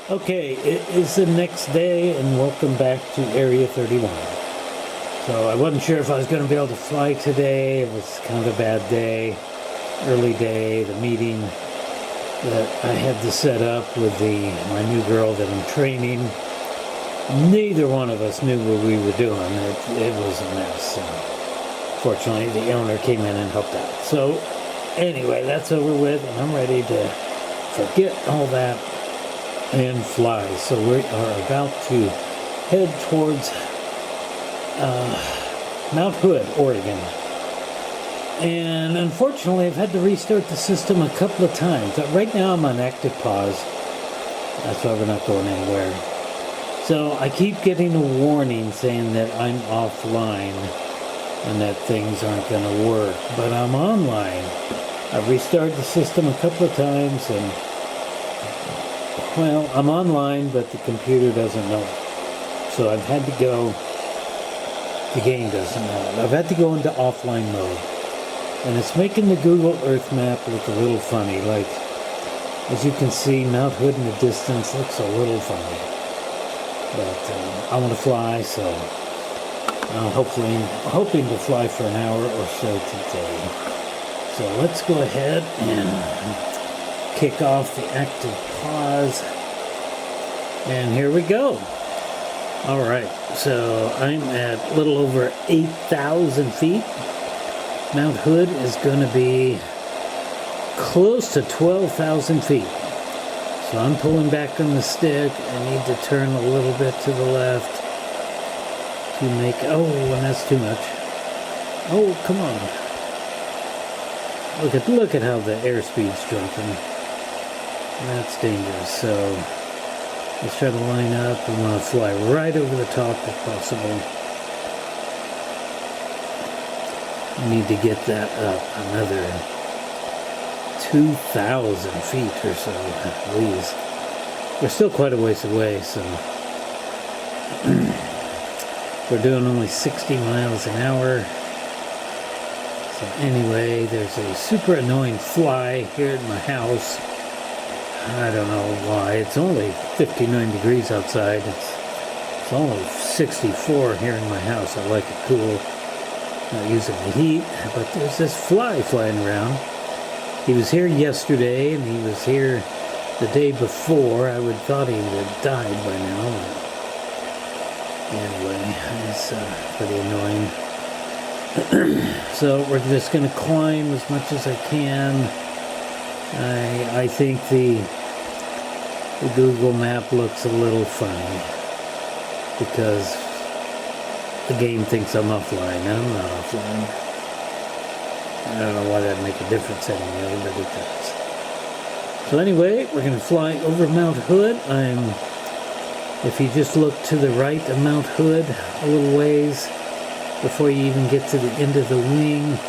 Okay, it is the next day, and welcome back to Area 31. So I wasn't sure if I was going to be able to fly today. It was kind of a bad day, early day, the meeting that I had to set up with my new girl that I'm training. Neither one of us knew what we were doing. It was a mess. So fortunately, the owner came in and helped out. So anyway, that's over with, and I'm ready to forget all that and fly. So we are about to head towards Mount Hood, Oregon. And unfortunately, I've had to restart the system a couple of times. Right now, I'm on active pause. That's why we're not going anywhere. So I keep getting a warning saying that I'm offline and that things aren't going to work. But I'm online. I've restarted the system a couple of times, and well, I'm online, but the computer doesn't know it. So I've had to go, the game doesn't know it. I've had to go into offline mode. And it's making the Google Earth map look a little funny. Like, as you can see, Mount Hood in the distance looks a little funny. But I want to fly, so I'm hoping to fly for an hour or so today. So let's go ahead and kick off the active pause, and here we go. All right, so I'm at a little over 8,000 feet. Mount Hood is going to be close to 12,000 feet. So I'm pulling back on the stick. I need to turn a little bit to the left to make, oh, and that's too much. Oh, come on. Look at how the airspeed's jumping. That's dangerous. So let's try to line up. We want to fly right over the top if possible. We need to get that up another 2,000 feet or so, at least. We're still quite a ways away, so we're doing only 60 miles an hour. So anyway, there's a super annoying fly here at my house. I don't know why. It's only 59 degrees outside. It's only 64 here in my house. I like it cool. Not using the heat, but there's this fly flying around. He was here yesterday, and he was here the day before. I would thought he would have died by now. But anyway, it's pretty annoying. So we're just going to climb as much as I can. I think the Google map looks a little funny because the game thinks I'm offline, and I'm not offline. I don't know why that'd make a difference anyway, but it does. So anyway, we're going to fly over Mount Hood. If you just look to the right of Mount Hood a little ways, before you even get to the end of the wing,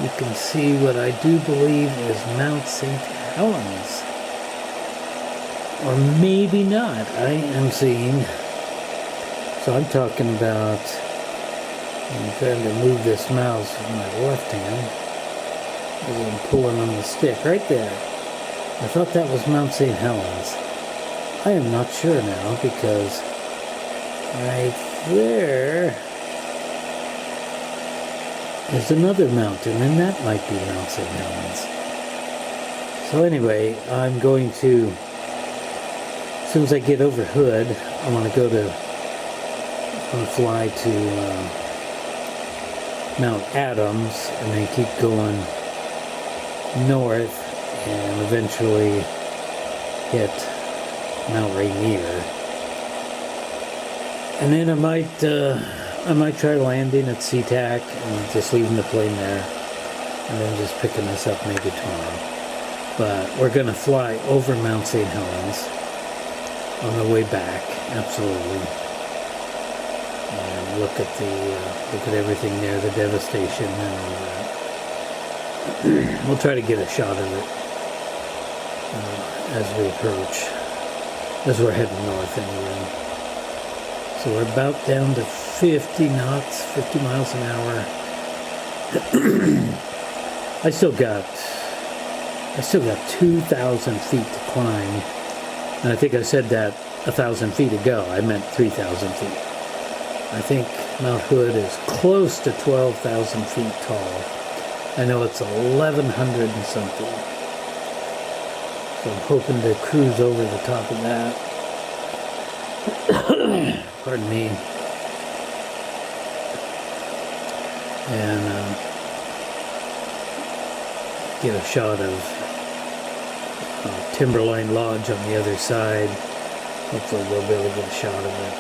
you can see what I do believe is Mount St. Helens. Or maybe not. I am seeing. So I'm talking about, I'm trying to move this mouse with my left hand as I'm pulling on the stick right there. I thought that was Mount St. Helens. I am not sure now because right there is another mountain, and that might be Mount St. Helens. So anyway, I'm going to, as soon as I get over Hood, I want to fly to Mount Adams and then keep going north and eventually hit Mount Rainier. And then I might try landing at SeaTac and just leaving the plane there and then just picking this up maybe tomorrow. But we're going to fly over Mount St. Helens on the way back, absolutely. And look at everything there, the devastation and all that. We'll try to get a shot of it as we approach, as we're heading north anyway. So we're about down to 50 knots, 50 miles an hour. I still got 2,000 feet to climb And I think I said that 1,000 feet ago. I meant 3,000 feet. I think Mount Hood is close to 12,000 feet tall. I know it's 1,100 and something. So I'm hoping to cruise over the top of that. Pardon me. And get a shot of Timberline Lodge on the other side. Hopefully we'll be able to get a shot of it.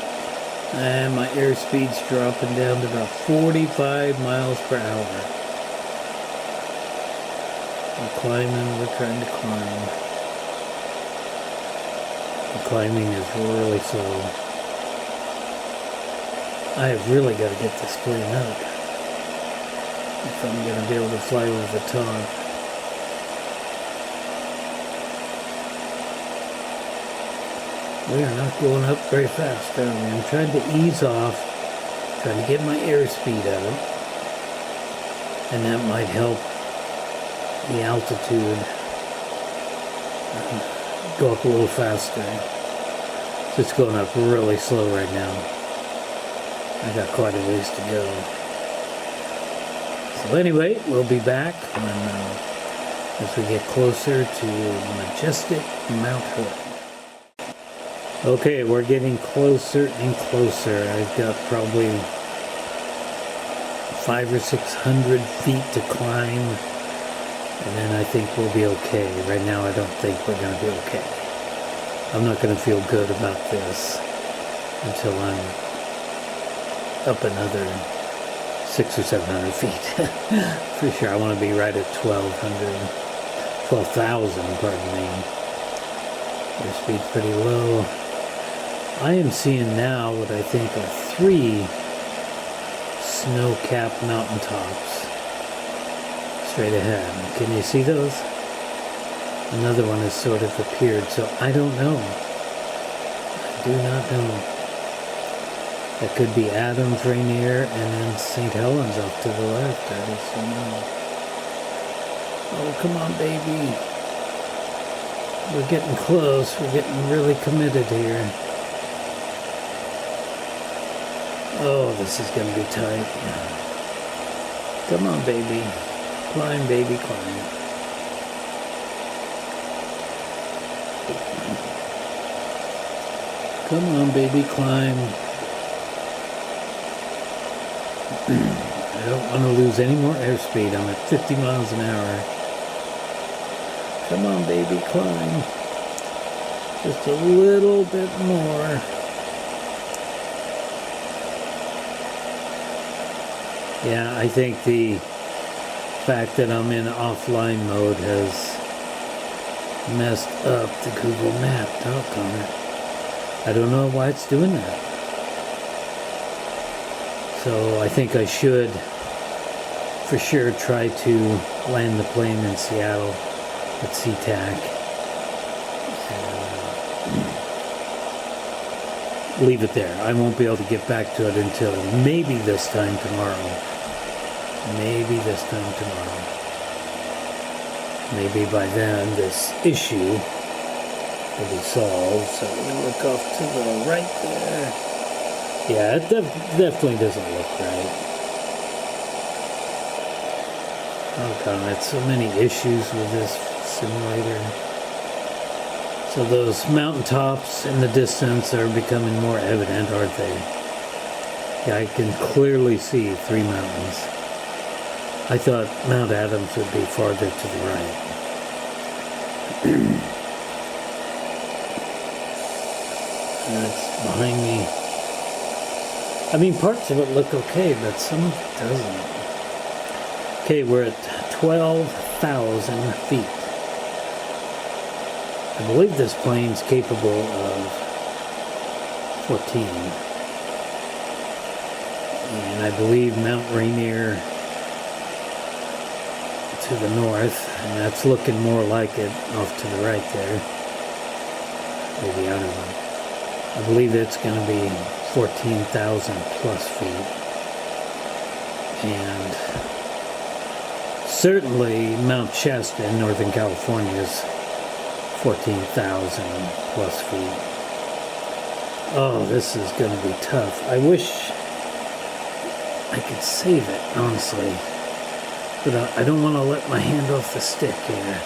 And my airspeed's dropping down to about 45 miles per hour. We're climbing, we're trying to climb. The climbing is really slow. I have really got to get this plane up if I'm going to be able to fly over the top. We are not going up very fast, are we? I'm trying to ease off, trying to get my airspeed up, and that might help the altitude go up a little faster. It's going up really slow right now. I got quite a ways to go. So anyway, we'll be back as we get closer to Majestic Mount Hood. Okay, we're getting closer and closer. I've got probably 500 or 600 feet to climb, and then I think we'll be okay. Right now, I don't think we're going to be okay. I'm not going to feel good about this until I'm up another 600 or 700 feet. For sure, I want to be right at 12,000, pardon me. Your speed's pretty low. I am seeing now what I think are 3 snow-capped mountaintops straight ahead. Can you see those? Another one has sort of appeared, so I don't know. I do not know. That could be Adams, Rainier, and then St. Helens off to the left. I just don't know. Oh, come on, baby. We're getting close. We're getting really committed here. Oh, this is going to be tight. Come on, baby. Climb, baby, climb. Come on, baby, climb. I don't want to lose any more airspeed. I'm at 50 miles an hour. Come on, baby, climb. Just a little bit more. Yeah, I think the fact that I'm in offline mode has messed up the Google map. Doggone it. I don't know why it's doing that. So I think I should for sure try to land the plane in Seattle at SeaTac. Leave it there. I won't be able to get back to it until maybe this time tomorrow. Maybe this time tomorrow. Maybe by then this issue will be solved. So we look off to the right there. Yeah, it definitely doesn't look right. Oh god, so many issues with this simulator. So those mountaintops in the distance are becoming more evident, aren't they? Yeah, I can clearly see 3 mountains. I thought Mount Adams would be farther to the right. That's behind me. I mean, parts of it look okay, but some of it doesn't. Okay, we're at 12,000 feet. I believe this plane's capable of 14. And I believe Mount Rainier to the north, and that's looking more like it off to the right there. Maybe, I don't know. I believe it's going to be 14,000 plus feet. And certainly Mount Shasta in Northern California is 14,000 plus feet. Oh, this is going to be tough. I wish I could save it, honestly. But I don't want to let my hand off the stick here.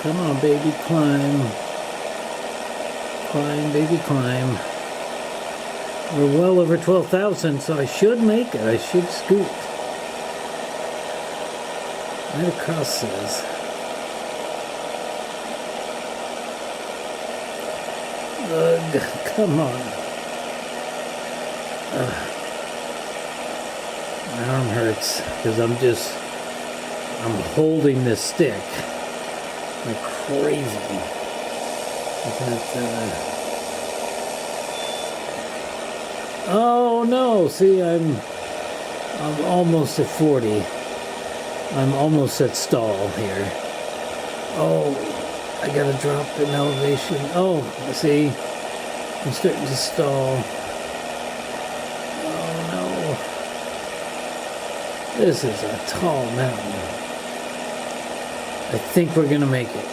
Come on, baby, climb. Climb, baby, climb. We're well over 12,000, so I should make it. I should scoot. Right across this. Ugh, come on. My arm hurts because I'm holding this stick like crazy. Oh no, see, I'm almost at 40. I'm almost at stall here. Oh, I gotta drop in elevation. Oh, see, I'm starting to stall. Oh no. This is a tall mountain. I think we're gonna make it.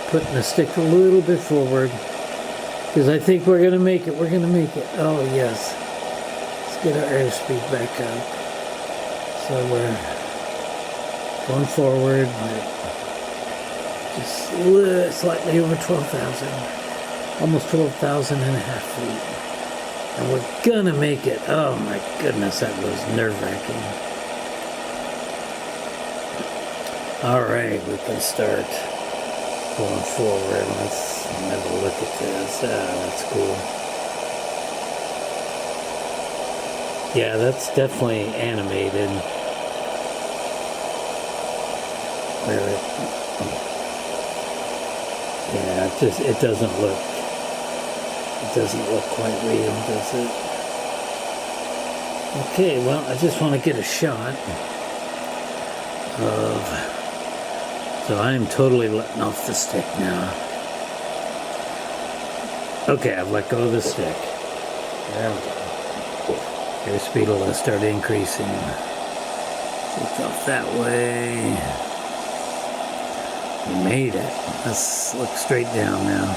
Putting the stick a little bit forward because I think we're gonna make it. We're gonna make it. Oh yes. Let's get our airspeed back up. So we're going forward. Just slightly over 12,000, almost 12,000 and a half feet, and we're gonna make it. Oh my goodness, that was nerve-wracking. All right, we can start going forward. Let's have a look at this. That's cool. Yeah, that's definitely animated. Yeah, it doesn't look quite real, does it? Okay, well, I just want to get a shot of. So I am totally letting off the stick now. Okay, I've let go of the stick. There we go. Airspeed will start increasing. Take off that way. We made it. Let's look straight down now.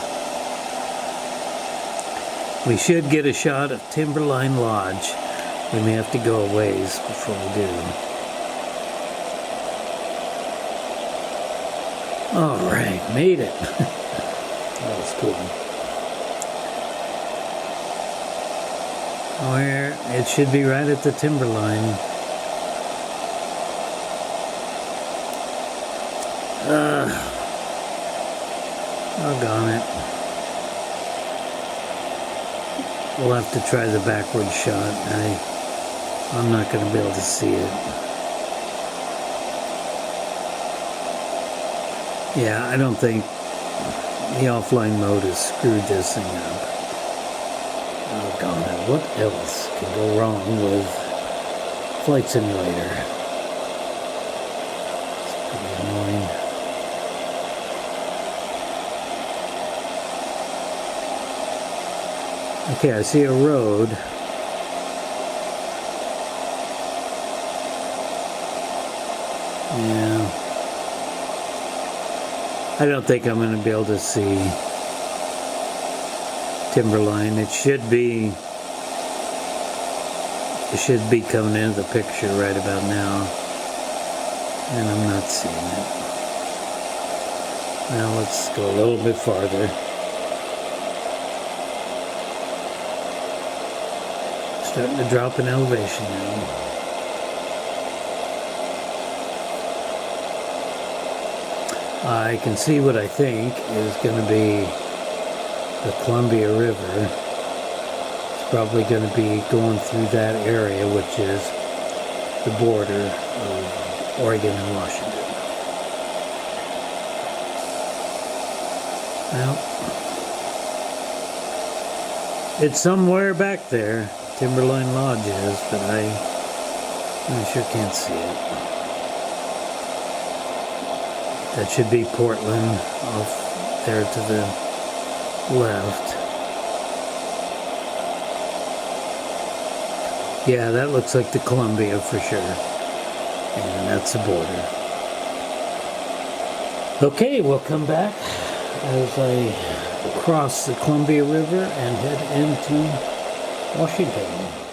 We should get a shot of Timberline Lodge. We may have to go a ways before we do. All right, made it. That was cool. Where it should be right at the timberline. Doggone it. We'll have to try the backward shot. I'm not going to be able to see it. Yeah, I don't think the offline mode has screwed this thing up. Doggone it. What else can go wrong with Flight Simulator? It's pretty annoying. Okay, I see a road. Yeah. I don't think I'm going to be able to see Timberline. It should be coming into the picture right about now. And I'm not seeing it. Now let's go a little bit farther. Starting to drop in elevation now. I can see what I think is going to be the Columbia River. It's probably going to be going through that area, which is the border of Oregon and Washington. Well, it's somewhere back there. Timberline Lodge is, but I sure can't see it. That should be Portland off there to the left. Yeah, that looks like the Columbia for sure. And that's the border. Okay, we'll come back as I cross the Columbia River and head into Washington.